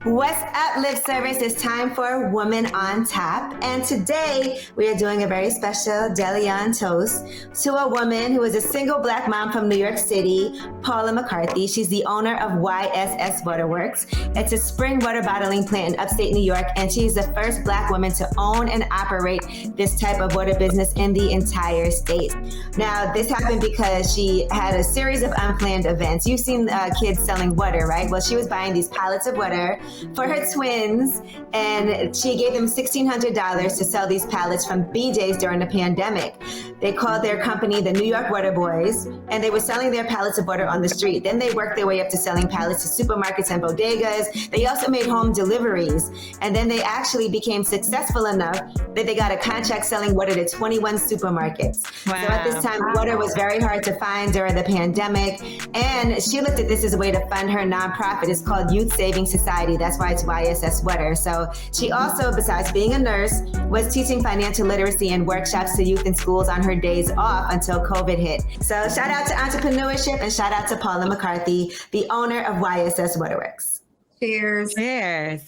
What's up, lip service? It's time for Woman on Tap. And today we are doing a very special Delion toast to a woman who is a single Black mom from New York City, Paula McCarthy. She's the owner of YSS Waterworks. It's a spring water bottling plant in upstate New York, and she's the first Black woman to own and operate this type of water business in the entire state. Now, this happened because she had a series of unplanned events. You've seen kids selling water, right? Well, she was buying these pallets of water for her twins, and she gave them $1,600 to sell these pallets from BJ's during the pandemic. They called their company the New York Water Boys, and they were selling their pallets of water on the street. Then they worked their way up to selling pallets to supermarkets and bodegas. They also made home deliveries, and then they actually became successful enough that they got a contract selling water to 21 supermarkets. Wow. So at this time, water was very hard to find during the pandemic, and she looked at this as a way to fund her nonprofit. It's called Youth Saving Society. That's why it's YSS Water. So she also, besides being a nurse, was teaching financial literacy and workshops to youth in schools on her days off until COVID hit. So shout out to entrepreneurship and shout out to Paula McCarthy, the owner of YSS Waterworks. Cheers. Cheers.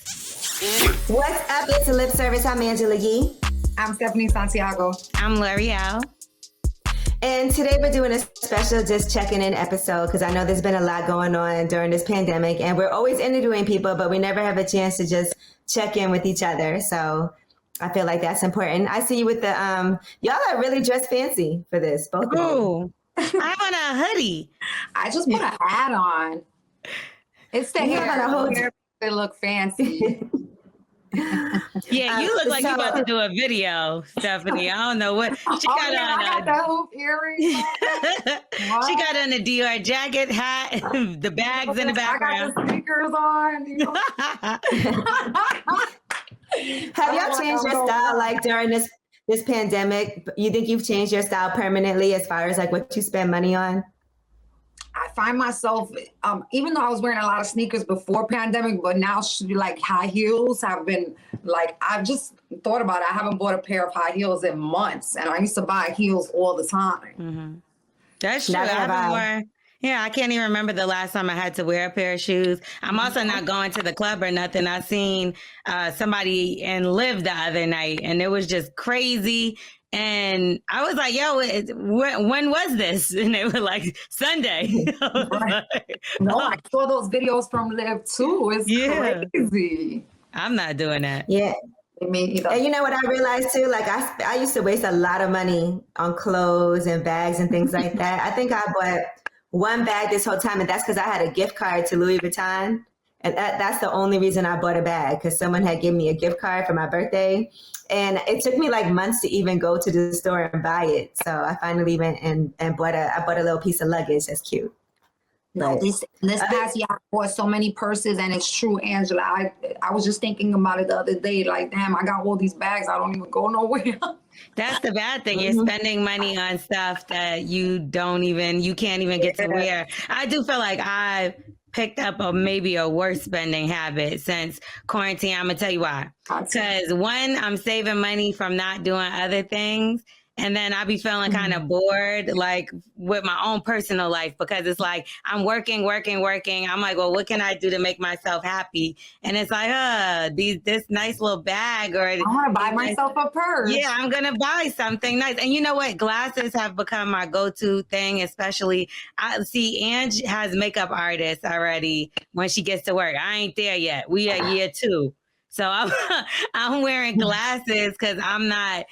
What's up? It's a lip service. I'm Angela Yee. I'm Stephanie Santiago. I'm L'Oreal. And today we're doing a special just checking in episode because I know there's been a lot going on during this pandemic, and we're always interviewing people, but we never have a chance to just check in with each other. So I feel like that's important. I see you with the, y'all are really dressed fancy for this, both of you. Oh, I'm on a hoodie. I just put a hat on. It's the hair. They look fancy. Yeah, you look like you're about to do a video, Stephanie. I don't know what. She got on. I got the hoop earrings. She got on a Dior jacket, hat, the bags in the background. I got the sneakers on. You know? Have y'all changed your style like during this pandemic? You think you've changed your style permanently as far as like what you spend money on? I find myself, even though I was wearing a lot of sneakers before pandemic, but now like high heels have been like, I've just thought about it. I haven't bought a pair of high heels in months, and I used to buy heels all the time. Mm-hmm. That's true. I can't even remember the last time I had to wear a pair of shoes. I'm also not going to the club or nothing. I seen somebody in Live the other night, and it was just crazy. And I was like, yo, when was this? And they were like, Sunday. Right. No, I saw those videos from Live too. It's crazy. I'm not doing that. Yeah. Me either. And you know what I realized too? Like I used to waste a lot of money on clothes and bags and things like that. I think I bought one bag this whole time, and that's because I had a gift card to Louis Vuitton. And that's the only reason I bought a bag, because someone had given me a gift card for my birthday. And it took me like months to even go to the store and buy it. So I finally went and bought a little piece of luggage. That's cute. No, this past year I bought so many purses, and it's true, Angela. I was just thinking about it the other day. Like, damn, I got all these bags. I don't even go nowhere. That's the bad thing. You're spending money on stuff that you can't even get to wear. I do feel like I've picked up maybe a worse spending habit since quarantine. I'm gonna tell you why. Because one, I'm saving money from not doing other things. And then I be feeling kind of bored, like with my own personal life, because it's like I'm working. I'm like, well, what can I do to make myself happy? And it's like, this nice little bag, or I want to buy myself a purse. Yeah, I'm gonna buy something nice. And you know what? Glasses have become my go-to thing, especially. I see Ange has makeup artists already when she gets to work. I ain't there yet. We are year 2. So I'm wearing glasses because I'm not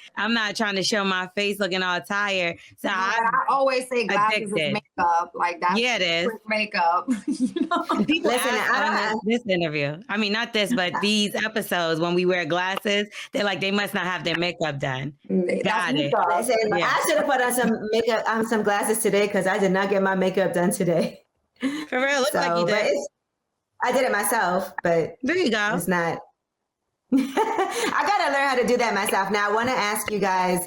trying to show my face looking all tired. So I always say glasses is makeup. Like that's it is makeup. You know? People ask on this interview. I mean, not this, but these episodes when we wear glasses, they're like they must not have their makeup done. Got it. Listen, yeah. I should have put on some makeup, some glasses today because I did not get my makeup done today. For real, looks like you did. I did it myself, but there you go. It's not. I gotta learn how to do that myself. Now I want to ask you guys,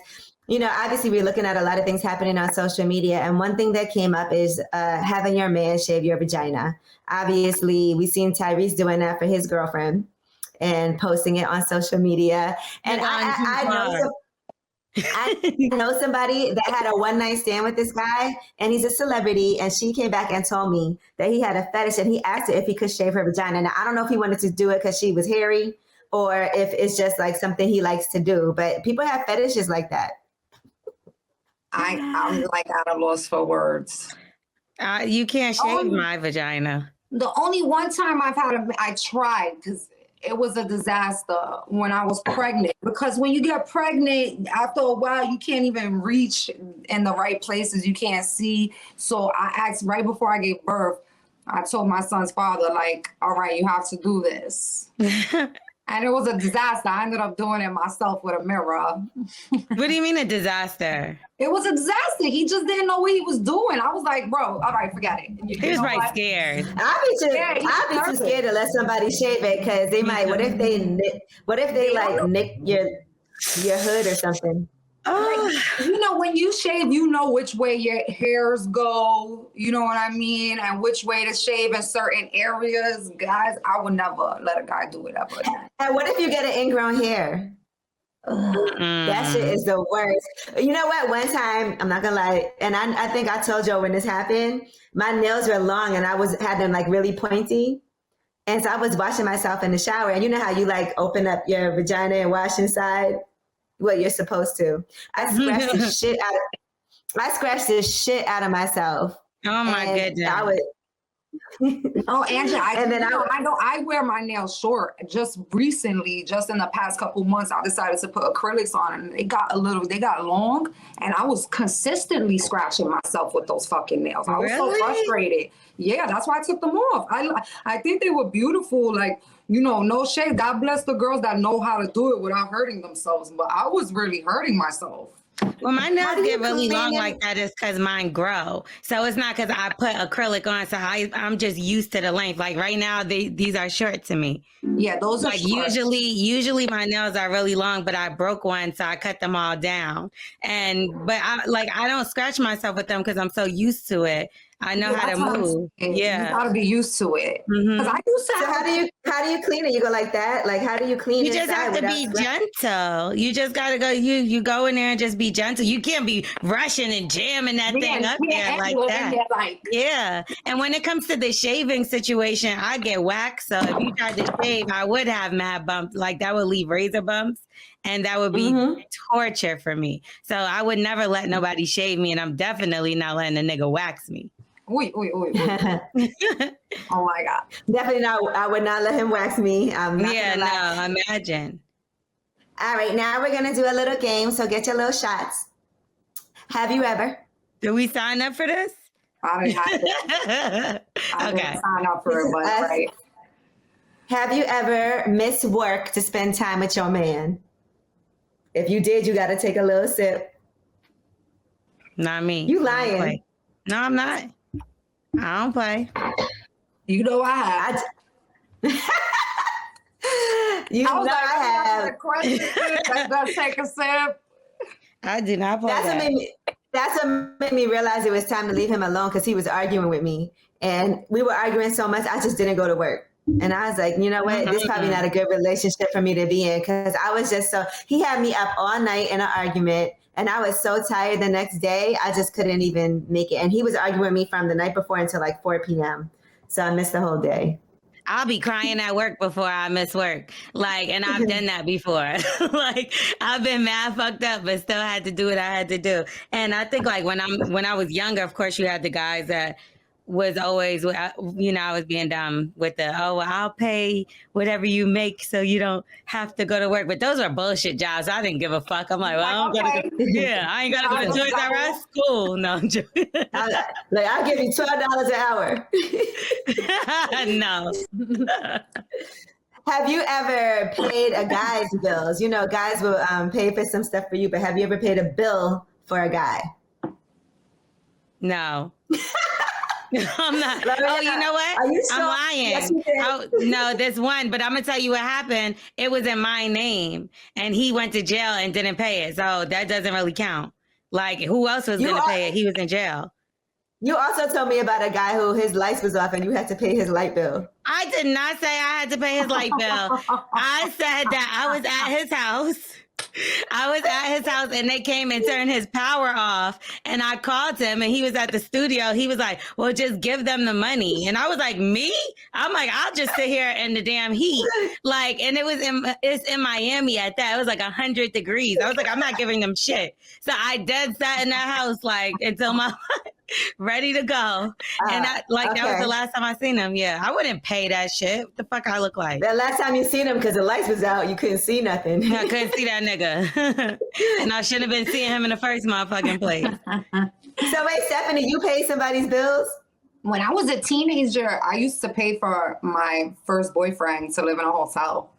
obviously we're looking at a lot of things happening on social media, and one thing that came up is having your man shave your vagina. Obviously we've seen Tyrese doing that for his girlfriend and posting it on social media, and I know I know somebody that had a one-night stand with this guy, and he's a celebrity, and she came back and told me that he had a fetish, and he asked her if he could shave her vagina. Now, I don't know if he wanted to do it because she was hairy or if it's just like something he likes to do, but people have fetishes like that. I'm like at a loss for words. You can't shave my vagina. The only one time I tried, because it was a disaster when I was pregnant. Because when you get pregnant, after a while, you can't even reach in the right places. You can't see. So I asked right before I gave birth, I told my son's father, like, all right, you have to do this. And it was a disaster. I ended up doing it myself with a mirror. What do you mean a disaster? It was a disaster. He just didn't know what he was doing. I was like, bro, all right, forget it. He was probably scared. I'd be too scared to let somebody shave it because they might. What if they nick your hood or something? Like, you know, when you shave, you know which way your hairs go, you know what I mean? And which way to shave in certain areas. Guys, I would never let a guy do it ever again. And what if you get an ingrown hair? That shit is the worst. You know what? One time, I'm not gonna lie, and I think I told you when this happened, my nails were long and I had them like really pointy. And so I was washing myself in the shower, and you know how you like open up your vagina and wash inside? Well, you're supposed to. I scratched the shit out of myself. Oh my goodness. Oh, Angela, I wear my nails short. Just recently, just in the past couple months, I decided to put acrylics on, and they got long, and I was consistently scratching myself with those fucking nails. I was so frustrated. Yeah, that's why I took them off. I think they were beautiful, like, you know, no shade. God bless the girls that know how to do it without hurting themselves, but I was really hurting myself. Well, my nails get really long like that is because mine grow. So it's not because I put acrylic on. So I'm just used to the length. Like right now, these are short to me. Yeah, those are like short. Usually my nails are really long, but I broke one, so I cut them all down. But I don't scratch myself with them because I'm so used to it. I know how to move. Yeah, you gotta be used to it. Because I used to. So how do you clean it? You go like that? Like how do you clean it? You just have to be gentle. You just gotta go. You go in there and just be gentle. You can't be rushing and jamming that thing up there like that. Yeah. And when it comes to the shaving situation, I get waxed. So if you tried to shave, I would have mad bumps. Like that would leave razor bumps. And that would be torture for me. So I would never let nobody shave me, and I'm definitely not letting a nigga wax me. Oy. Oh my God. Definitely not. I would not let him wax me. I'm not gonna lie. No, imagine. All right, now we're gonna do a little game. So get your little shots. Have you ever? Did we sign up for this? I didn't sign up for it, but right. Have you ever missed work to spend time with your man? If you did, you got to take a little sip. Not me. You lying? No, I'm not. I don't play. You know I have. I have. Let's take a sip. I do not play. That's what made me realize it was time to leave him alone because he was arguing with me, and we were arguing so much I just didn't go to work. And I was like, you know what? This is probably not a good relationship for me to be in because I was just he had me up all night in an argument. And I was so tired the next day, I just couldn't even make it. And he was arguing with me from the night before until like 4 p.m. So I missed the whole day. I'll be crying at work before I miss work. And I've done that before. I've been mad fucked up, but still had to do what I had to do. And I think when I was younger, of course, you had the guys that was always, I was being dumb with I'll pay whatever you make so you don't have to go to work. But those are bullshit jobs. I didn't give a fuck. I'm like, well, I ain't got to go to Toys R Us. Cool. No, I'm joking. I'll give you $12 an hour. No. Have you ever paid a guy's bills? You know, guys will pay for some stuff for you, but have you ever paid a bill for a guy? No. I'm not. You know what? Are you sure? I'm lying. Yes, you did. No, there's one, but I'm gonna tell you what happened. It was in my name, and he went to jail and didn't pay it, so that doesn't really count. Who else was gonna pay it? He was in jail. You also told me about a guy who his lights was off, and you had to pay his light bill. I did not say I had to pay his light bill. I said that I was at his house. I was at his house and they came and turned his power off. And I called him and he was at the studio. He was like, well, just give them the money. And I was like, me? I'm like, I'll just sit here in the damn heat. Like, and it's in Miami at that. It was like 100 degrees. I was like, I'm not giving them shit. So I dead sat in that house like until my ready to go. And that was the last time I seen him. Yeah, I wouldn't pay that shit. What the fuck I look like? The last time you seen him, because the lights was out, you couldn't see nothing. I couldn't see that nigga. And I shouldn't have been seeing him in the first motherfucking place. So wait, Stephanie, you paid somebody's bills? When I was a teenager, I used to pay for my first boyfriend to live in a hotel.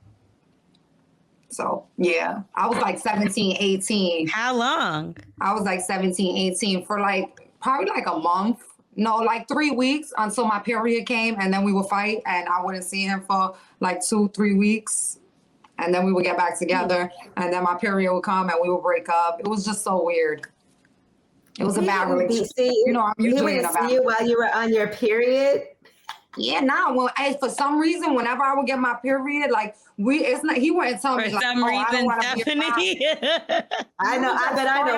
So, yeah, I was like 17, 18. How long? I was like 17, 18 for like probably like a month. No, like 3 weeks until my period came, and then we would fight and I wouldn't see him for like 2-3 weeks. And then we would get back together and then my period would come and we would break up. It was just so weird. It was a bad relationship. You know, I'm usually in a bad. See you while you were on your period? Yeah, for some reason, whenever I would get my period, like he wouldn't tell me For like, some reason, Stephanie. I know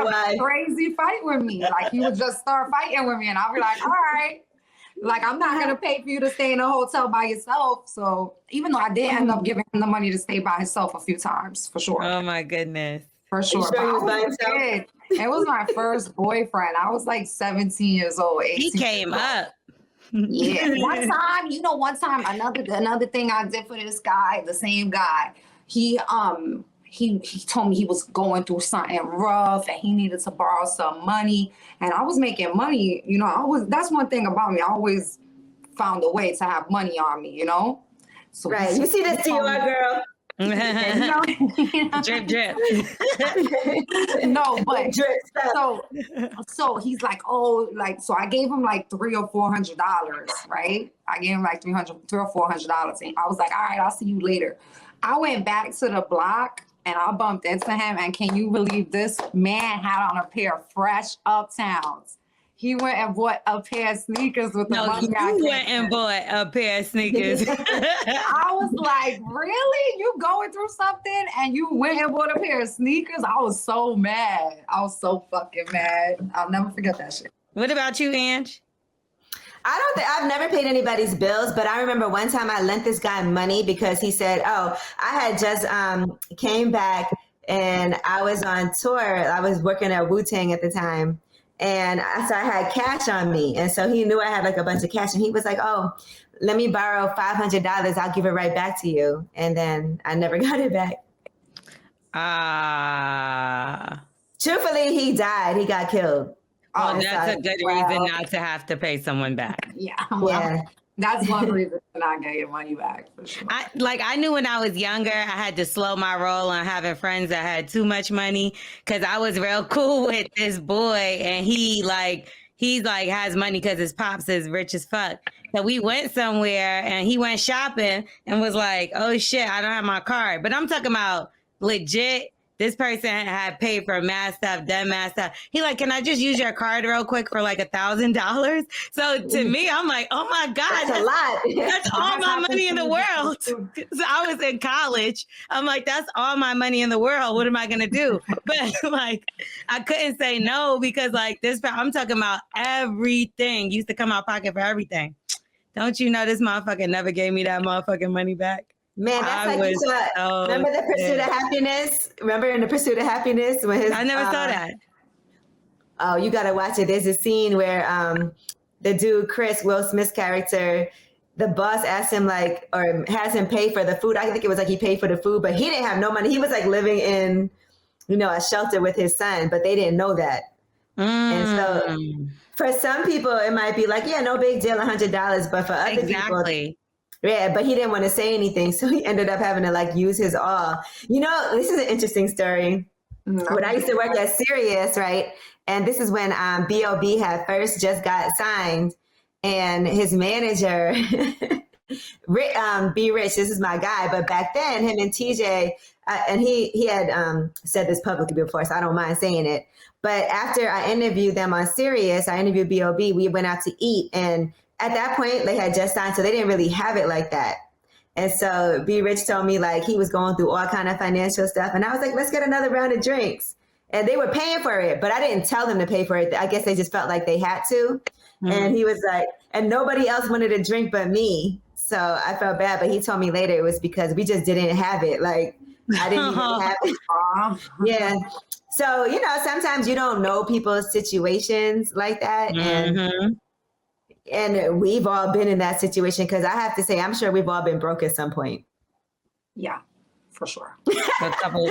why. Crazy fight with me. Like he would just start fighting with me and I'll be like, all right. Like, I'm not going to pay for you to stay in a hotel by yourself. So even though I did end up giving him the money to stay by himself a few times, for sure. Oh my goodness. For sure. He was by himself? It was my first boyfriend. I was like 17 years old. He came up. Yeah. One time, another thing I did for this guy, the same guy, he told me he was going through something rough and he needed to borrow some money. And I was making money, that's one thing about me. I always found a way to have money on me, So right. You see this Dior girl? Drip, drip. No, but so he's like, so I gave him like $300 or $400, right? I gave him like $300 or $400. And I was like, all right, I'll see you later. I went back to the block and I bumped into him. And can you believe this man had on a pair of fresh Uptowns? He went and bought a pair of sneakers with the money I gave him. Went and bought a pair of sneakers. I was like, really? You going through something and you went and bought a pair of sneakers? I was so mad. I was so fucking mad. I'll never forget that shit. What about you, Ange? I've never paid anybody's bills, but I remember one time I lent this guy money because he said, I had just came back and I was on tour. I was working at Wu-Tang at the time. And so I had cash on me. And so he knew I had like a bunch of cash. And he was like, oh, let me borrow $500. I'll give it right back to you. And then I never got it back. Truthfully, he died. He got killed. Oh, that's a good reason not to have to pay someone back. Yeah. Well, that's one reason to not get your money back, for sure. I knew when I was younger, I had to slow my roll on having friends that had too much money because I was real cool with this boy and he's has money because his pops is rich as fuck. So we went somewhere and he went shopping and was like, oh shit, I don't have my card. But I'm talking about legit. This person had paid for mad stuff, done mad stuff. He like, can I just use your card real quick for like $1,000? So to me, I'm like, oh my God, that's a lot. That's all my money in the world. So I was in college. I'm like, that's all my money in the world. What am I gonna do? But like, I couldn't say no because like this, I'm talking about everything. Used to come out pocket for everything. Don't you know this motherfucker never gave me that motherfucking money back? Man, that's like you saw. Remember the Pursuit of Happiness? Remember in the Pursuit of Happiness when I never saw that. Oh, you gotta watch it. There's a scene where the dude Chris, Will Smith's character, the boss asked him like, or has him pay for the food. I think it was like he paid for the food, but he didn't have no money. He was like living in, a shelter with his son, but they didn't know that. And so for some people, it might be like, yeah, no big deal, $100, but for other people. Yeah, but he didn't want to say anything. So he ended up having to like use his all. This is an interesting story. When I used to work at Sirius, right? And this is when B.O.B. had first just got signed. And his manager, B. Rich, this is my guy. But back then, him and TJ, and he had said this publicly before, so I don't mind saying it. But after I interviewed them on Sirius, I interviewed B.O.B., we went out to eat. And at that point, they had just signed, so they didn't really have it like that. And so B Rich told me like he was going through all kind of financial stuff. And I was like, let's get another round of drinks. And they were paying for it, but I didn't tell them to pay for it. I guess they just felt like they had to. Mm-hmm. And he was like, and nobody else wanted a drink but me. So I felt bad, but he told me later it was because we just didn't have it. Like I didn't even have it. Yeah. So, you know, sometimes you don't know people's situations like that. Mm-hmm. And we've all been in that situation because I have to say, I'm sure we've all been broke at some point. Yeah, for sure. A couple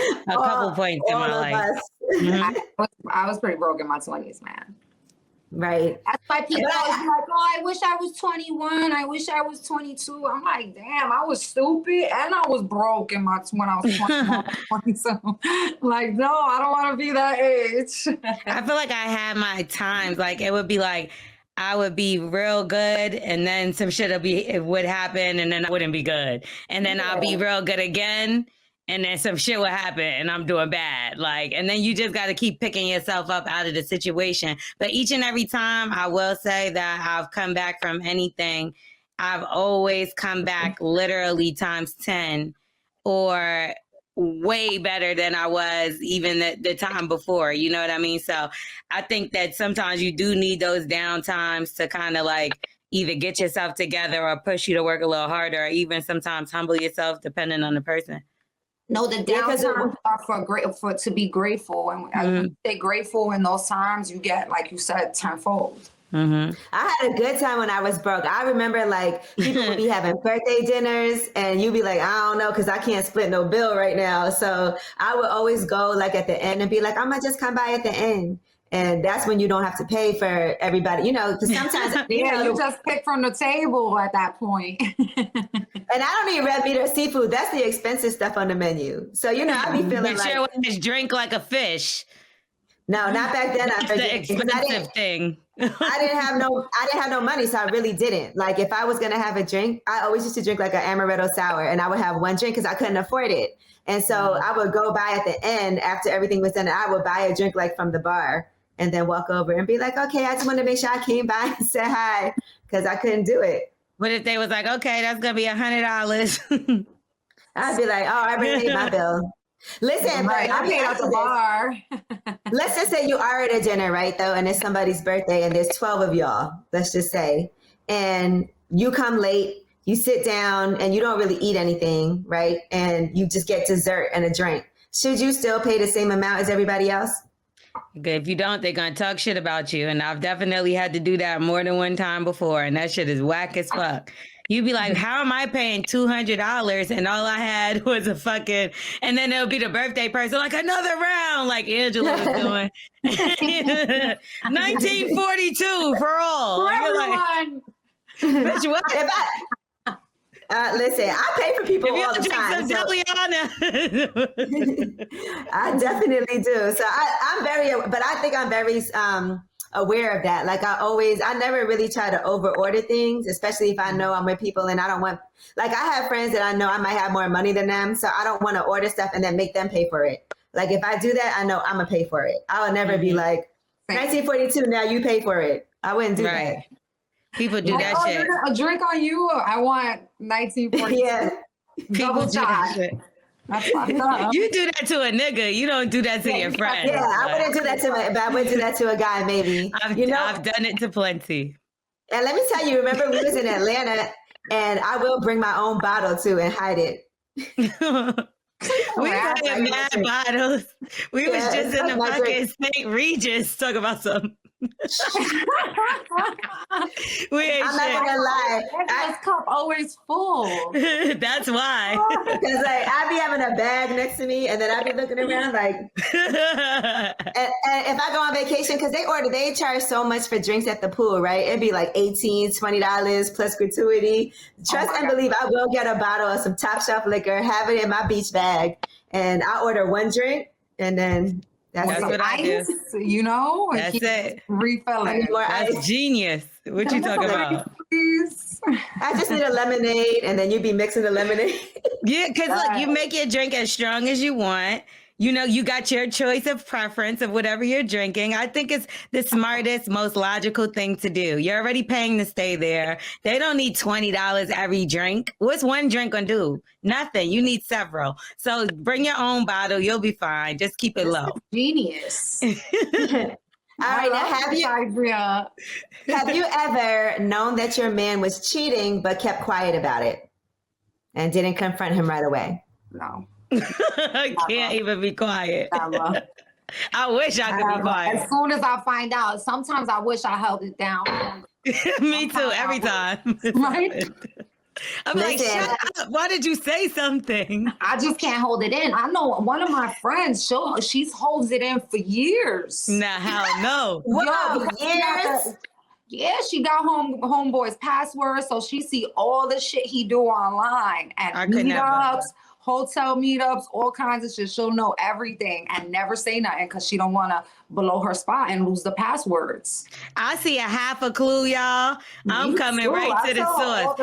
points in my life. Mm-hmm. I was pretty broke in my 20s, man. Right. That's why people always be like, oh, I wish I was 21. I wish I was 22. I'm like, damn, I was stupid and I was broke when I was 21, 22. Like, no, I don't want to be that age. I feel like I had my times. Like, it would be like, I would be real good and then some shit would happen and then I wouldn't be good. And then I'll be real good again. And then some shit will happen and I'm doing bad. Like, and then you just got to keep picking yourself up out of the situation. But each and every time I will say that I've come back from anything, I've always come back literally times 10 or way better than I was even the time before. You know what I mean? So I think that sometimes you do need those down times to kind of like either get yourself together or push you to work a little harder or even sometimes humble yourself depending on the person. No, the downtimes are for to be grateful, and as you stay grateful in those times, you get, like you said, tenfold. Mm-hmm. I had a good time when I was broke. I remember like people would be having birthday dinners, and you'd be like, I don't know, because I can't split no bill right now. So I would always go like at the end and be like, I'm gonna just come by at the end. And that's when you don't have to pay for everybody, you know, because sometimes you just pick from the table at that point. And I don't eat red meat or seafood. That's the expensive stuff on the menu. So, you know, I be feeling like sure just drink like a fish. No, not back then. That's the expensive thing. I didn't have no money, so I really didn't. Like if I was gonna have a drink, I always used to drink like an amaretto sour, and I would have one drink because I couldn't afford it. And so I would go by at the end after everything was done. I would buy a drink like from the bar. And then walk over and be like, okay, I just want to make sure I came by and said hi because I couldn't do it. But if they was like, okay, that's going to be $100. I'd be like, oh, I already paid my bill. Listen, right, I paid at the bar. Let's just say you are at a dinner, right, though, and it's somebody's birthday and there's 12 of y'all, let's just say. And you come late, you sit down and you don't really eat anything, right? And you just get dessert and a drink. Should you still pay the same amount as everybody else? If you don't, they're going to talk shit about you. And I've definitely had to do that more than one time before. And that shit is whack as fuck. You'd be like, how am I paying $200 and all I had was a fucking, and then there'll be the birthday person, like another round, like Angela was doing. 1942 for all. For everyone. Like, bitch, what? Listen, I pay for people all the time. I definitely do. So I'm but I think I'm very aware of that. Like I never really try to over order things, especially if I know I'm with people and I don't want, like I have friends that I know I might have more money than them. So I don't want to order stuff and then make them pay for it. Like if I do that, I know I'm gonna pay for it. I would never be like 1942, now you pay for it. I wouldn't do that. People do that shit. A drink on you? I want 1942. Yeah. People do that shit. You do that to a nigga. You don't do that to your friend. Yeah, I wouldn't do that but I would do that to a guy maybe. I've done it to plenty. And let me tell you, remember we was in Atlanta and I will bring my own bottle too and hide it. We had mad bottles. We was just in the fucking St. Regis talking about something. I'm not gonna lie. This cup always full. That's why. Because like I be having a bag next to me, and then I be looking around like. and if I go on vacation, because they charge so much for drinks at the pool, right? It'd be like $18, $20 plus gratuity. Trust and believe, I will get a bottle of some top shelf liquor, have it in my beach bag, and I order one drink, and then. That's what I do. You know? That's it. Refilling. That's genius. What you talking about? I just need a lemonade, and then you be mixing the lemonade. Yeah, because look, you make your drink as strong as you want. You know, you got your choice of preference of whatever you're drinking. I think it's the smartest, most logical thing to do. You're already paying to stay there. They don't need $20 every drink. What's one drink gonna do? Nothing. You need several. So bring your own bottle. You'll be fine. Just keep it low. Genius. All right, now have you ever known that your man was cheating but kept quiet about it and didn't confront him right away? No. I can't even be quiet. Never. I wish I could be quiet. As soon as I find out, sometimes I wish I held it down. Me too, every time. Right? I'm like, shut up. Why did you say something? I just can't hold it in. I know one of my friends, she holds it in for years. Nah, hell no. Whoa, years? Yeah, she got homeboy's password, so she see all the shit he do online at meetups, hotel meetups, all kinds of shit. She'll know everything and never say nothing because she don't want to blow her spot and lose the passwords. I see a half a clue, y'all. I'm coming right to the source.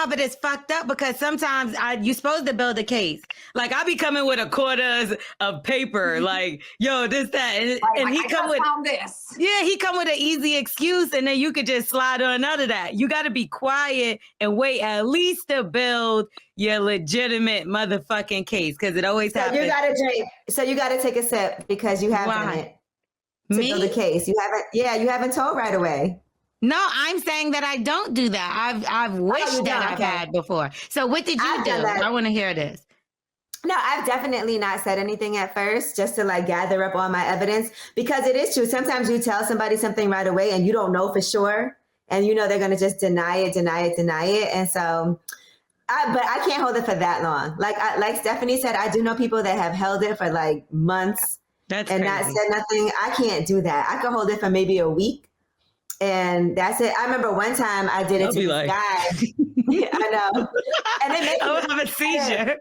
But it's fucked up because sometimes you're supposed to build a case. Like I be coming with a quarters of paper, like, yo, this, that. And he come with this. Yeah, he come with an easy excuse and then you could just slide on out of that. You got to be quiet and wait at least to build your legitimate motherfucking case because it always happens. You got to drink. So you got to take a sip because you have done it to build a case. You haven't told right away. No, I'm saying that I don't do that. I've wished that I've had before. So what did you do? I want to hear this. No, I've definitely not said anything at first just to like gather up all my evidence because it is true. Sometimes you tell somebody something right away and you don't know for sure. And you know they're going to just deny it. And so, but I can't hold it for that long. Like Stephanie said, I do know people that have held it for like months and crazy. Not said nothing. I can't do that. I could hold it for maybe a week. And that's it. I remember one time I did it to this guy. Yeah, I know. And it makes I would have a seizure.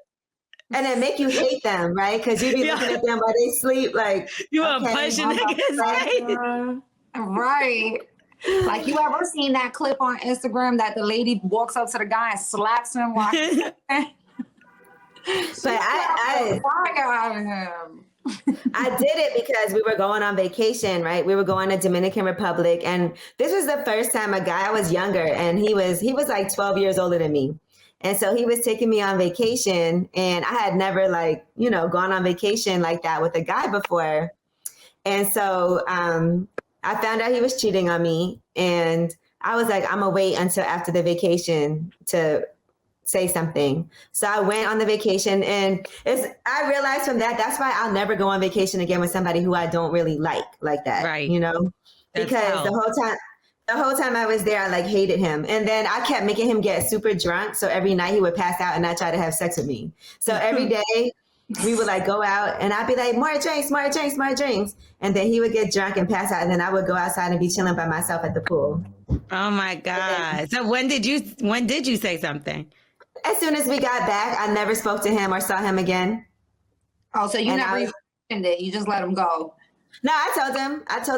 And it make you hate them, right? Because you be looking at them while they sleep, like you want to punch niggas, right? Like you ever seen that clip on Instagram that the lady walks up to the guy and slaps him? But I did it because we were going on vacation, right? We were going to Dominican Republic, and this was the first time I was younger, and he was like 12 years older than me. And so he was taking me on vacation, and I had never gone on vacation like that with a guy before. And so I found out he was cheating on me, and I was like, I'm gonna wait until after the vacation to say something. So I went on the vacation, and I realized from that's why I'll never go on vacation again with somebody who I don't really like that. Right. Because the whole time I was there, I like hated him. And then I kept making him get super drunk. So every night he would pass out and not try to have sex with me. So every day we would like go out and I'd be like, more drinks. And then he would get drunk and pass out. And then I would go outside and be chilling by myself at the pool. Oh my God. So when did you say something? As soon as we got back, I never spoke to him or saw him again. Oh, so you never even it. You just let him go. No, I told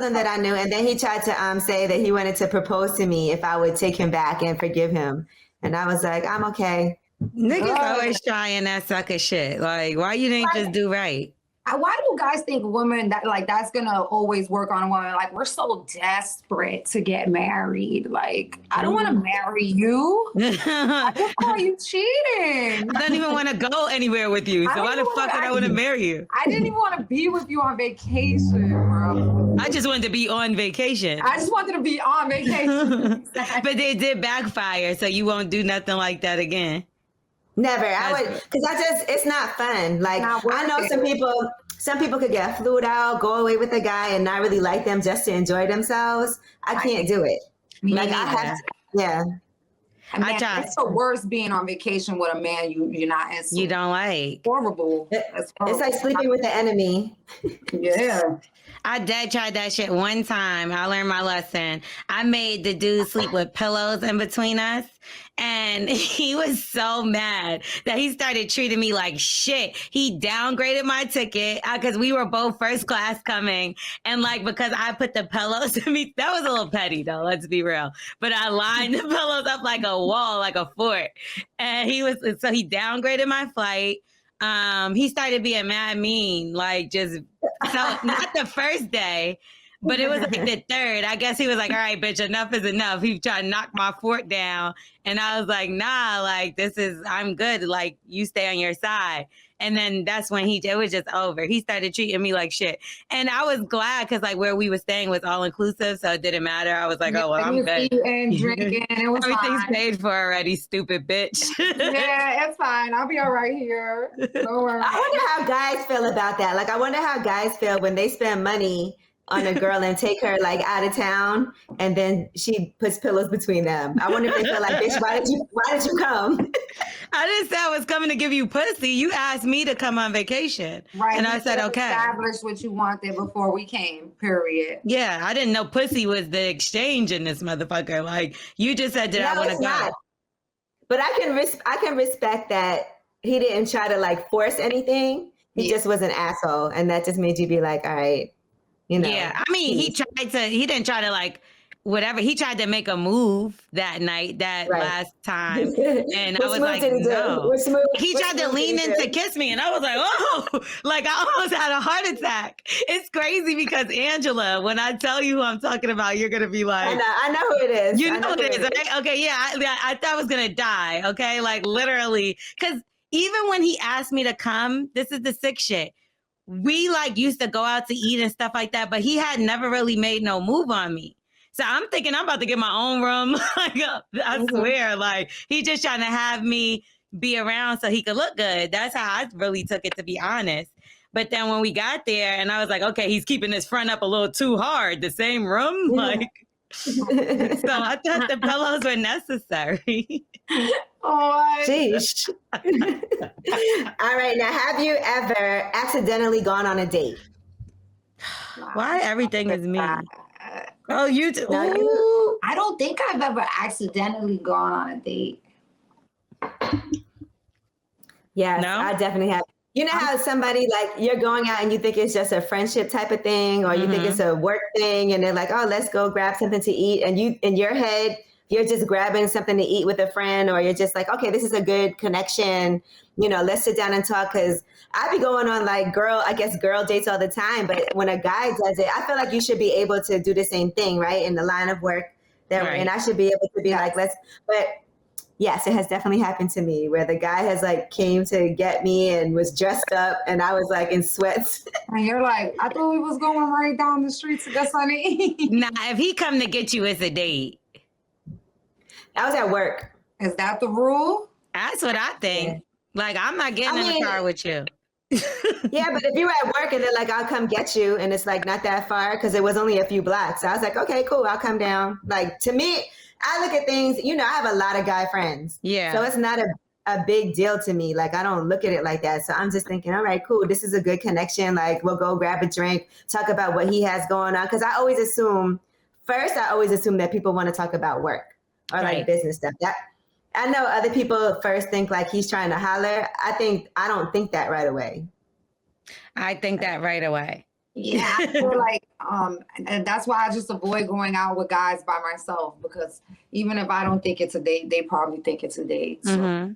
him that I knew. And then he tried to say that he wanted to propose to me if I would take him back and forgive him. And I was like, I'm okay. Niggas always trying that sucker shit. Like, why you didn't just do right? Why do guys think women that's gonna always work on a woman? Like, we're so desperate to get married. Like, I don't want to marry you. I just call you cheating. I don't even want to go anywhere with you. So why the fuck would I want to marry you? I didn't even want to be with you on vacation, bro. I just wanted to be on vacation. I just wanted to be on vacation. But they did backfire, so you won't do nothing like that again. Never. I would, because it's not fun. Like, I know some people could get flued out, go away with a guy and not really like them just to enjoy themselves. I can't do it. Like, I have to, yeah. I try. It's the worst being on vacation with a man you're not into. You don't like. Horrible. It's like sleeping with the enemy. Yeah. I did try that shit one time. I learned my lesson. I made the dude sleep with pillows in between us. And he was so mad that he started treating me like shit. He downgraded my ticket because we were both first class coming. And like, because I put the pillows to me, that was a little petty though, let's be real. But I lined the pillows up like a wall, like a fort. And he downgraded my flight. he started being mad mean, like just so not the first day, but it was like the third. I guess he was like, all right, bitch, enough is enough. He tried to knock my fort down. And I was like, nah, like I'm good. Like you stay on your side. And then that's when it was just over. He started treating me like shit. And I was glad because like where we were staying was all inclusive. So it didn't matter. I was like, oh, well, I'm good. Eating, drinking. It was Everything's fine. paid for already, stupid bitch. Yeah, it's fine. I'll be all right here. Don't worry. I wonder how guys feel about that. Like, I wonder how guys feel when they spend money on a girl and take her like out of town, and then she puts pillows between them. I wonder if they feel like, bitch, why did you come? I didn't say I was coming to give you pussy. You asked me to come on vacation. Right. And I said, okay. Establish what you wanted before we came, period. Yeah, I didn't know pussy was the exchange in this motherfucker. Like, you just said, I want to go? Not. But I can respect that he didn't try to like force anything. He just was an asshole. And that just made you be like, all right, you know. Yeah, I mean, he didn't try to like, whatever. He tried to make a move that night, last time. And I was like, no. He tried to lean in to kiss me. And I was like, oh, like I almost had a heart attack. It's crazy because Angela, when I tell you who I'm talking about, you're going to be like, I know who it is. You know who it is, right? Okay, yeah. I thought I was going to die. Okay, like literally. Because even when he asked me to come, this is the sick shit. We like used to go out to eat and stuff like that, but he had never really made no move on me. So I'm thinking I'm about to get my own room. Like, I swear, like he just trying to have me be around so he could look good. That's how I really took it, to be honest. But then when we got there and I was like, okay, he's keeping his front up a little too hard. The same room, like. So I thought the pillows were necessary. Oh, sheesh. All right, now have you ever accidentally gone on a date? Why everything is me? Oh, you too. I don't think I've ever accidentally gone on a date. Yes, no? I definitely have. You know how somebody like you're going out and you think it's just a friendship type of thing, or you think it's a work thing, and they're like, "Oh, let's go grab something to eat," and you in your head you're just grabbing something to eat with a friend, or you're just like, "Okay, this is a good connection." You know, let's sit down and talk. Because I be going on like girl dates all the time, but when a guy does it, I feel like you should be able to do the same thing, right? In the line of work that we're in, I should be able to be like, let's. But yes, it has definitely happened to me where the guy has like came to get me and was dressed up, and I was like in sweats. And you're like, I thought we was going right down the street to get something. Nah, if he come to get you, it's a date. I was at work. Is that the rule? That's what I think. Yeah. Like, I'm not getting in the car with you. Yeah, but if you're at work and they're like, I'll come get you, and it's like not that far because it was only a few blocks. So I was like, okay, cool, I'll come down. Like, to me, I look at things, you know, I have a lot of guy friends. Yeah. So it's not a big deal to me. Like, I don't look at it like that. So I'm just thinking, all right, cool, this is a good connection. Like, we'll go grab a drink, talk about what he has going on. Because I always assume that people want to talk about work or like business stuff. That I know other people first think like he's trying to holler. I don't think that right away. I think that right away. Yeah, I feel like and that's why I just avoid going out with guys by myself, because even if I don't think it's a date, they probably think it's a date. So.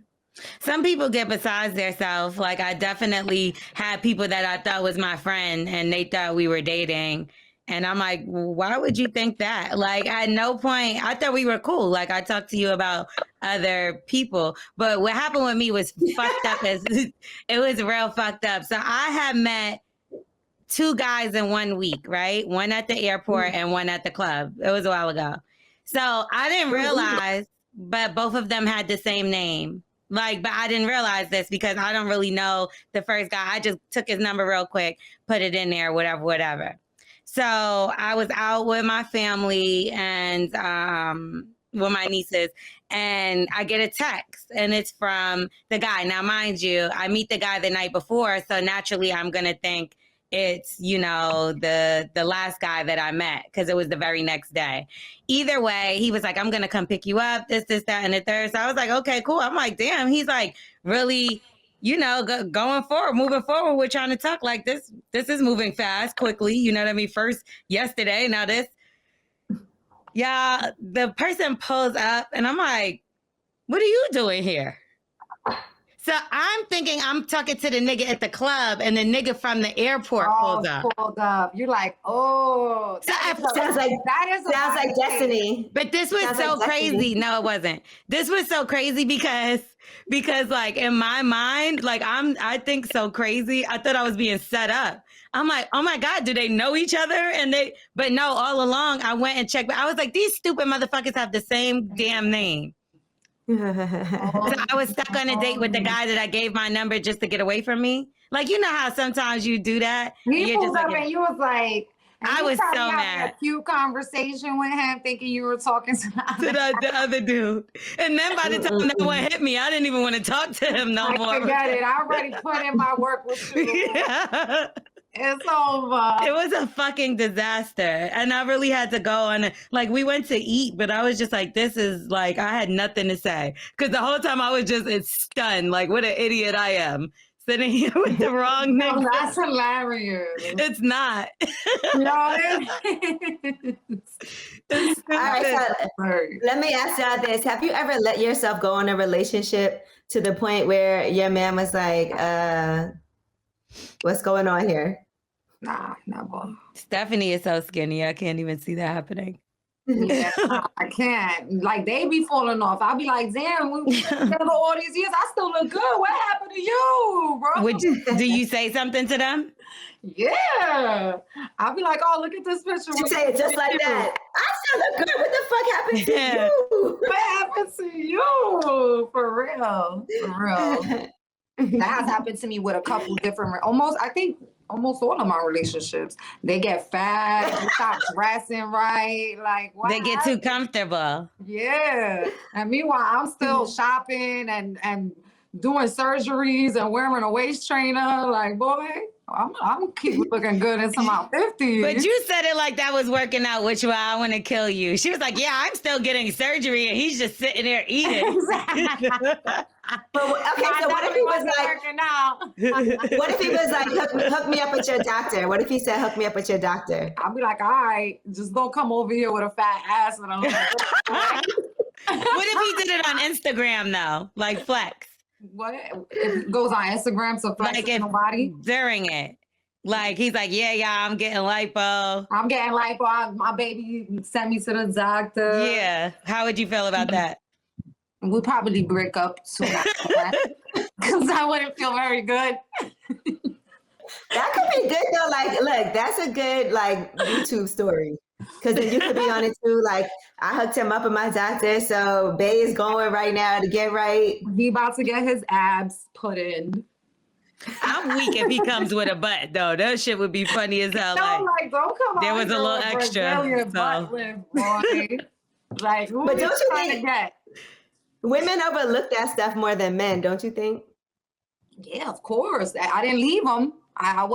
Some people get besides themselves. Like, I definitely had people that I thought was my friend and they thought we were dating. And I'm like, why would you think that? Like, at no point, I thought we were cool. Like, I talked to you about other people. But what happened with me was fucked up. It was real fucked up. So I had met 2 guys in 1 week, right? One at the airport and one at the club. It was a while ago. So I didn't realize, but both of them had the same name. Like, but I didn't realize this because I don't really know the first guy. I just took his number real quick, put it in there, whatever. So I was out with my family and with my nieces, and I get a text, and it's from the guy. Now, mind you, I meet the guy the night before, so naturally I'm going to think it's, you know, the last guy that I met, because it was the very next day. Either way, he was like, I'm going to come pick you up, this, that, and the third. So I was like, okay, cool. I'm like, damn, he's like really, you know, going forward, moving forward. We're trying to talk like this. This is moving fast, quickly. You know what I mean? First yesterday, now this. Yeah, the person pulls up and I'm like, what are you doing here? So I'm thinking I'm talking to the nigga at the club, and the nigga from the airport pulls up. You're like, oh, sounds like destiny. But this was sounds so like crazy. No, it wasn't. This was so crazy because like in my mind, like I think so crazy. I thought I was being set up. I'm like, oh my God, do they know each other? But no, all along I went and checked. But I was like, these stupid motherfuckers have the same damn name. So I was stuck on a date with the guy that I gave my number just to get away from me. Like, you know how sometimes you do that? He pulled up and you was like, I was so mad. A cute conversation with him, thinking you were talking to the other dude. And then by the time that one hit me, I didn't even want to talk to him no more. Forget it. I already put in my work with you. Yeah. It's over. It was a fucking disaster. And I really had to go on, like, we went to eat, but I was just like, this is like, I had nothing to say. Because the whole time I was just stunned, like, what an idiot I am. Sitting here with the wrong name. No, that's hilarious. It's not. No, it's all right, so let me ask y'all this. Have you ever let yourself go in a relationship to the point where your man was like, what's going on here? Nah, never. Stephanie is so skinny. I can't even see that happening. Yeah, I can't. Like, they be falling off. I'll be like, damn, all these years, I still look good. What happened to you, bro? Do you say something to them? Yeah. I'll be like, oh, look at this picture. You say it just like that. I still look good. What the fuck happened to you? What happened to you? For real. For real. That has happened to me with a couple different, almost all of my relationships. They get fat, they stop dressing right. Like, what they get too comfortable. Yeah. And meanwhile, I'm still shopping and doing surgeries and wearing a waist trainer. Like, boy, I'm keep looking good into my 50s. But you said it like that was working out, which why I want to kill you. She was like, yeah, I'm still getting surgery, and he's just sitting there eating. But okay, so what if he was like, what if he was like, hook me up with your doctor? What if he said, hook me up with your doctor? I'll be like, all right, just don't come over here with a fat ass. And what if he did it on Instagram though? Like flex? What? If it goes on Instagram to flex like nobody? During it. Like, he's like, yeah, I'm getting lipo. I'm getting lipo. My baby sent me to the doctor. Yeah. How would you feel about that? We'd probably break up soon after that. Because I wouldn't feel very good. That could be good though. Like, look, that's a good like YouTube story. Because then you could be on it too. Like, I hooked him up with my doctor, so Bay is going right now to get right. He about to get his abs put in. I'm weak if he comes with a butt though. That shit would be funny as hell. No, like don't come there on. Was a little extra. Butt lift, boy. Like, who but don't you think women overlook that stuff more than men? Don't you think? Yeah, of course. I didn't leave them. I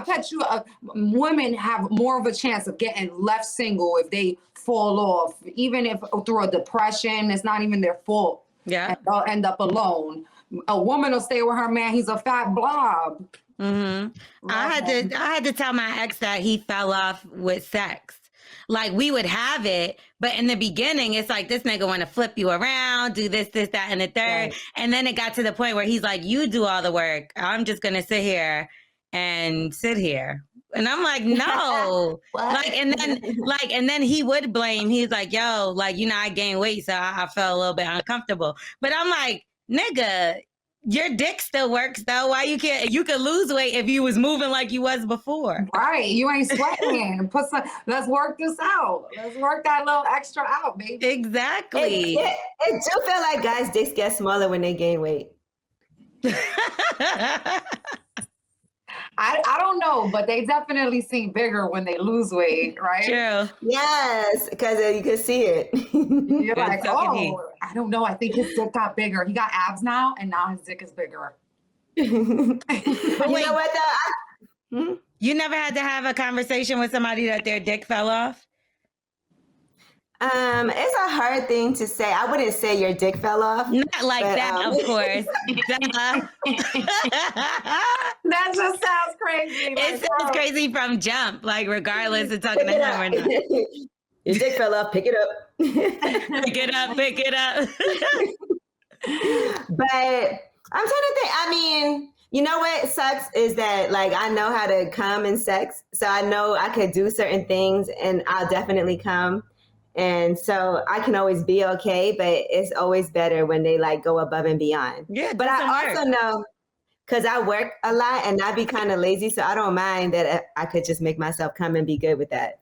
bet you women have more of a chance of getting left single if they fall off, even if through a depression, it's not even their fault. Yeah. And they'll end up alone. A woman will stay with her man. He's a fat blob. Mm-hmm. I had to tell my ex that he fell off with sex. Like, we would have it, but in the beginning, it's like, this nigga want to flip you around, do this, that, and the third. Right. And then it got to the point where he's like, you do all the work. I'm just going to sit here. And I'm like, no. and then he would blame. He's like, yo, like, I gained weight, so I felt a little bit uncomfortable. But I'm like, nigga, your dick still works though. Why you can't? You could lose weight if you was moving like you was before. Right. You ain't sweating. Let's work this out. Let's work that little extra out, baby. Exactly. It do feel like guys' dicks get smaller when they gain weight. I don't know, but they definitely seem bigger when they lose weight, right? True. Yes, because you can see it. You're like, I don't know. I think his dick got bigger. He got abs now, and now his dick is bigger. But you know what, though? You never had to have a conversation with somebody that their dick fell off? It's a hard thing to say. I wouldn't say your dick fell off. Not like that, of course. That just sounds crazy. It sounds crazy from jump, like regardless of talking to him or not. Your dick fell off, pick it up. Pick it up. But I'm trying to think. I mean, you know what sucks is that like I know how to come in sex, so I know I could do certain things, and I'll definitely come, and so I can always be okay. But it's always better when they like go above and beyond. Yeah, but I also know because I work a lot and I be kind of lazy, so I don't mind that I could just make myself come and be good with that.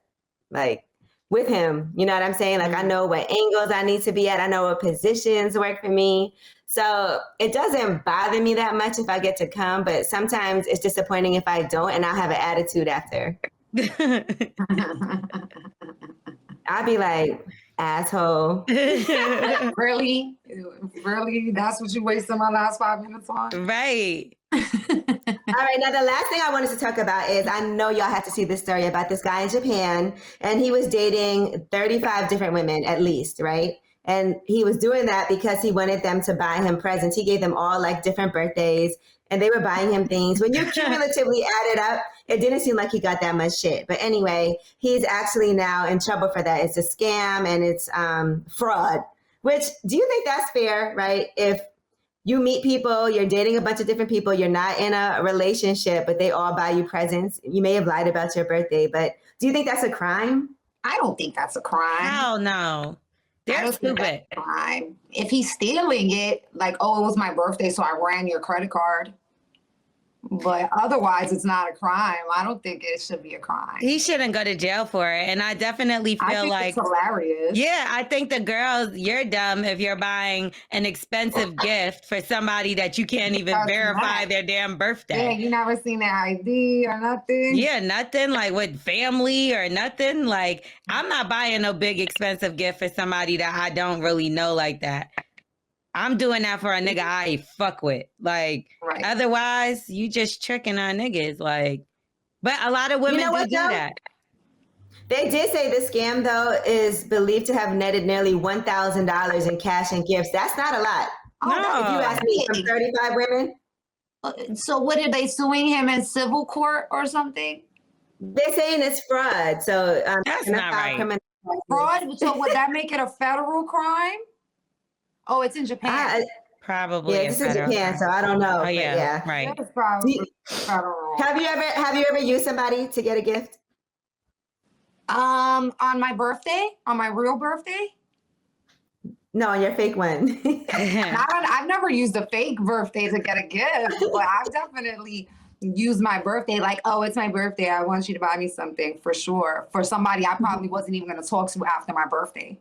Like with him, you know what I'm saying? Like I know what angles I need to be at. I know what positions work for me. So it doesn't bother me that much if I get to come, but sometimes it's disappointing if I don't, and I'll have an attitude after. I'll be like, asshole. Really? Really? That's what you wasted my last 5 minutes on? Right. All right, now the last thing I wanted to talk about is I know y'all have to see this story about this guy in Japan, and he was dating 35 different women at least, right? And he was doing that because he wanted them to buy him presents. He gave them all like different birthdays, and they were buying him things. When you cumulatively add it up, it didn't seem like he got that much shit. But anyway, he's actually now in trouble for that. It's a scam and it's fraud. Which, do you think that's fair, right? If you meet people, you're dating a bunch of different people, you're not in a relationship, but they all buy you presents. You may have lied about your birthday, but do you think that's a crime? I don't think that's a crime. Hell no. They're stupid. Crime. If he's stealing it, like, oh, it was my birthday, so I ran your credit card. But otherwise, it's not a crime. I don't think it should be a crime. He shouldn't go to jail for it. And I definitely feel like it's hilarious. Yeah, I think the girls, you're dumb if you're buying an expensive gift for somebody that you can't even verify their damn birthday. Yeah, you never seen their ID or nothing. Yeah, nothing like with family or nothing. Like, I'm not buying no big expensive gift for somebody that I don't really know like that. I'm doing that for a nigga I fuck with. Like, otherwise, you just tricking on niggas. Like, but a lot of women do that. They did say the scam, though, is believed to have netted nearly $1,000 in cash and gifts. That's not a lot. No. If you ask me, from 35 women. So what, are they suing him in civil court or something? They're saying it's fraud. So that's not right. Fraud? So would that make it a federal crime? Oh, it's in Japan. Probably. Yeah, it's in Japan, so I don't know. Oh, yeah, right. It's probably federal. Have you ever used somebody to get a gift? On my birthday? On my real birthday? No, on your fake one. I've never used a fake birthday to get a gift, but I've definitely used my birthday like, oh, it's my birthday. I want you to buy me something for sure. For somebody I probably wasn't even going to talk to after my birthday.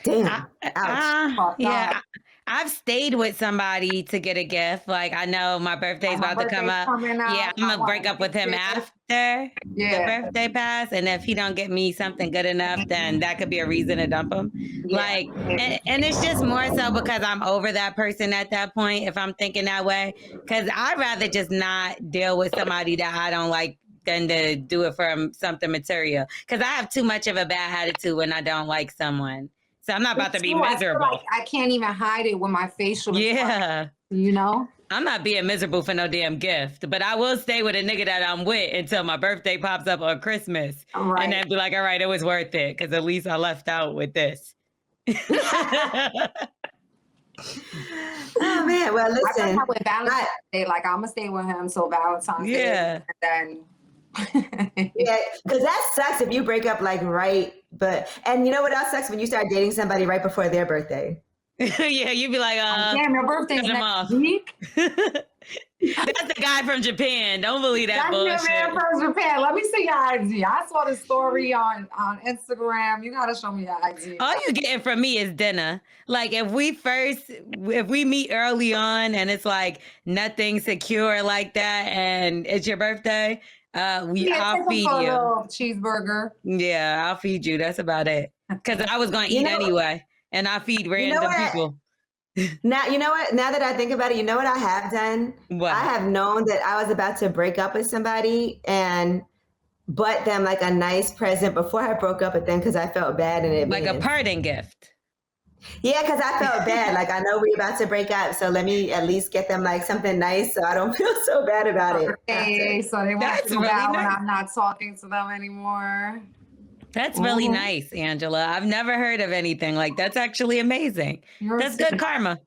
Damn. Ouch. Yeah. I've stayed with somebody to get a gift. Like, I know my birthday's about to come up. Yeah, I'm gonna break up with him after the birthday pass. And if he don't get me something good enough, then that could be a reason to dump him. Yeah. Like, and it's just more so because I'm over that person at that point, if I'm thinking that way. Because I'd rather just not deal with somebody that I don't like than to do it for something material. Because I have too much of a bad attitude when I don't like someone. So I'm not about to be miserable. Like I can't even hide it with my facial. Yeah. You know? I'm not being miserable for no damn gift, but I will stay with a nigga that I'm with until my birthday pops up on Christmas. Right. And then be like, all right, it was worth it. Because at least I left out with this. Oh, man. Well, listen. With Valentine's Day, like, I'm going to stay with him. So Valentine's Day. And then... Yeah, because that sucks if you break up like and you know what else sucks? When you start dating somebody right before their birthday. Yeah, you'd be like, damn, your birthday's next week. That's the guy from Japan. Don't believe that bullshit. That's the man from Japan. Let me see your IG. I saw the story on Instagram. You gotta show me your IG. All you getting from me is dinner. Like, if we meet early on and it's like nothing secure like that and it's your birthday, I'll feed you. Cheeseburger. Yeah, I'll feed you. That's about it. Because I was gonna eat anyway, and I feed random people. Now, you know what? Now that I think about it, you know what I have done? What? I have known that I was about to break up with somebody and bought them like a nice present before I broke up with them because I felt bad in it. Like a parting gift. Yeah, because I felt bad. Like, I know we're about to break up, so let me at least get them like something nice so I don't feel so bad about it. Okay, so they won't feel bad when I'm not talking to them anymore. That's really nice, Angela. I've never heard of anything like that's actually amazing. That's good karma.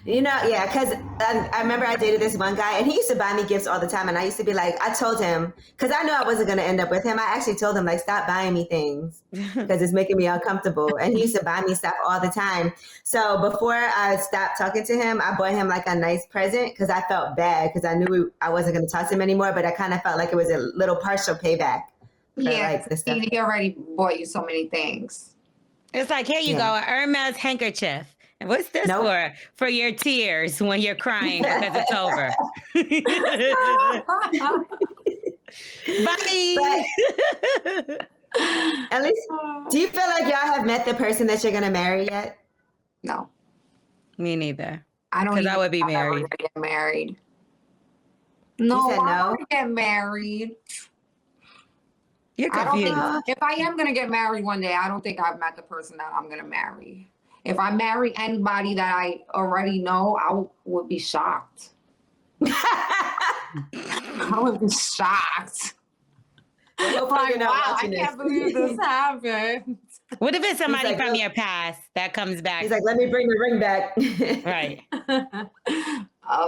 You know, yeah, because I remember I dated this one guy and he used to buy me gifts all the time. And I used to be like, I told him, because I knew I wasn't going to end up with him. I actually told him, like, stop buying me things because it's making me uncomfortable. And he used to buy me stuff all the time. So before I stopped talking to him, I bought him like a nice present because I felt bad because I knew I wasn't going to talk to him anymore. But I kind of felt like it was a little partial payback. Yeah, like the stuff. he already bought you so many things. It's like, here you go, an Hermes handkerchief. And what's this for? For your tears when you're crying because it's over. Bye. At least, do you feel like y'all have met the person that you're going to marry yet? No. Me neither. I don't. Because I would be married. Get married. No, you said no? I don't get married. You're confused. If I am going to get married one day, I don't think I've met the person that I'm going to marry. If I marry anybody that I already know, I would be shocked. I would be shocked. Like, wow, I can't believe this happened. What if it's somebody from your past that comes back? He's like, let me bring the ring back. Right.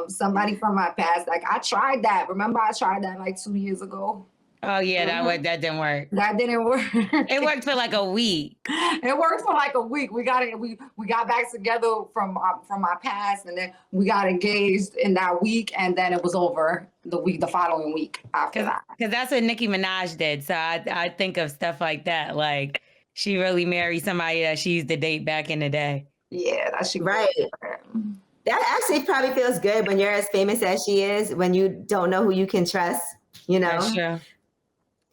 Somebody from my past. Like, I tried that. Remember, I tried that like 2 years ago. Oh yeah, that didn't work. That didn't work. It worked for like a week. It worked for like a week. We got back together from my past, and then we got engaged in that week, and then it was over the following week after that. Because that's what Nicki Minaj did. So I think of stuff like that. Like she really married somebody that she used to date back in the day. Yeah, that's right. That actually probably feels good when you're as famous as she is. When you don't know who you can trust, you know. That's true.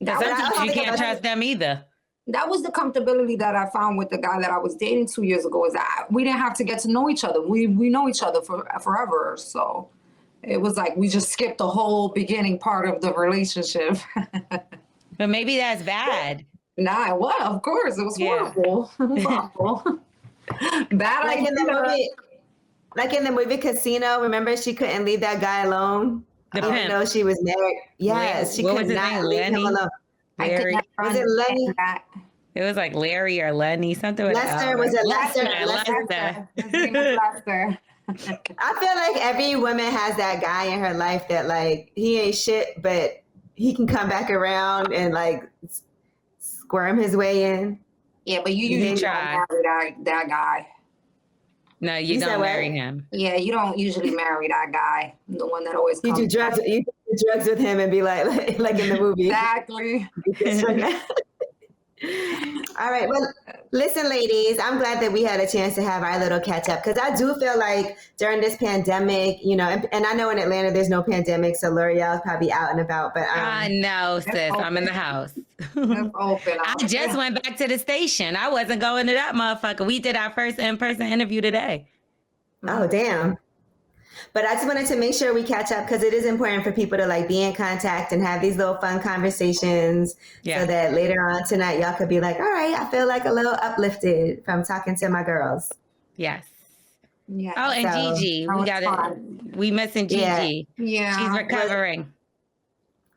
Sometimes you can't trust them either. That was the comfortability that I found with the guy that I was dating 2 years ago, is that we didn't have to get to know each other. We know each other for forever. So it was like we just skipped the whole beginning part of the relationship. But maybe that's bad. Nah, what? Of course. It was horrible. It was awful. Bad like in the movie. Like in the movie Casino, remember she couldn't leave that guy alone? Even though she was married. Yes, she could not leave him alone. Larry. Was it Lenny? It was like Larry or Lenny, something with Lester. Was it Lester? Lester. His name was Lester. I feel like every woman has that guy in her life that like, he ain't shit, but he can come back around and like squirm his way in. Yeah, but you usually try that guy. No, you don't marry him. Yeah, you don't usually marry that guy. The one that always comes. You do drugs with him and be like in the movie. Exactly. All right. Well, listen, ladies, I'm glad that we had a chance to have our little catch up because I do feel like during this pandemic, you know, and I know in Atlanta there's no pandemic, so L'Oreal's probably out and about. But I know, sis. I'm in the house. I just went back to the station. I wasn't going to that motherfucker. We did our first in-person interview today. Oh, damn. But I just wanted to make sure we catch up because it is important for people to like be in contact and have these little fun conversations so that later on tonight, y'all could be like, all right, I feel like a little uplifted from talking to my girls. Yes. Yeah. Oh, and Gigi. We missing Gigi. Yeah. She's recovering.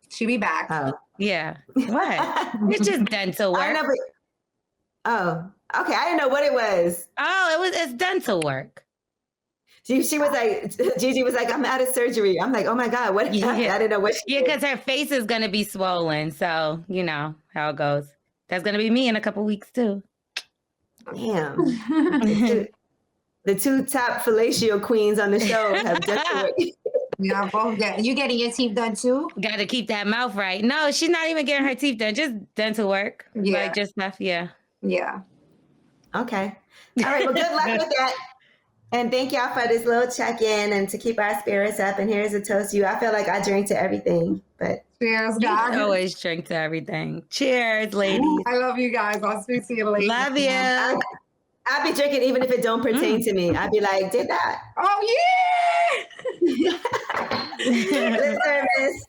She'll be back. Oh. Yeah. What? It's just dental work. Oh, okay. I didn't know what it was. Oh, it's dental work. She was like, Gigi was like, I'm out of surgery. I'm like, oh my God, what happened? I didn't know what she did. Because her face is going to be swollen. So, you know how it goes. That's going to be me in a couple weeks too. Damn. the two top fellatio queens on the show have dental work. Yeah, both. You getting your teeth done too? Got to keep that mouth right. No, she's not even getting her teeth done. Just dental work. Yeah. Like just stuff. Yeah. Yeah. Okay. All right. Well, good luck with that. And thank y'all for this little check-in and to keep our spirits up. And here's a toast to you. I feel like I drink to everything, but cheers, guys. You always drink to everything. Cheers, ladies. I love you guys. I'll speak to you later. Love you. I'll be drinking even if it don't pertain to me. I'd be like, did that. Oh, yeah. Lip service.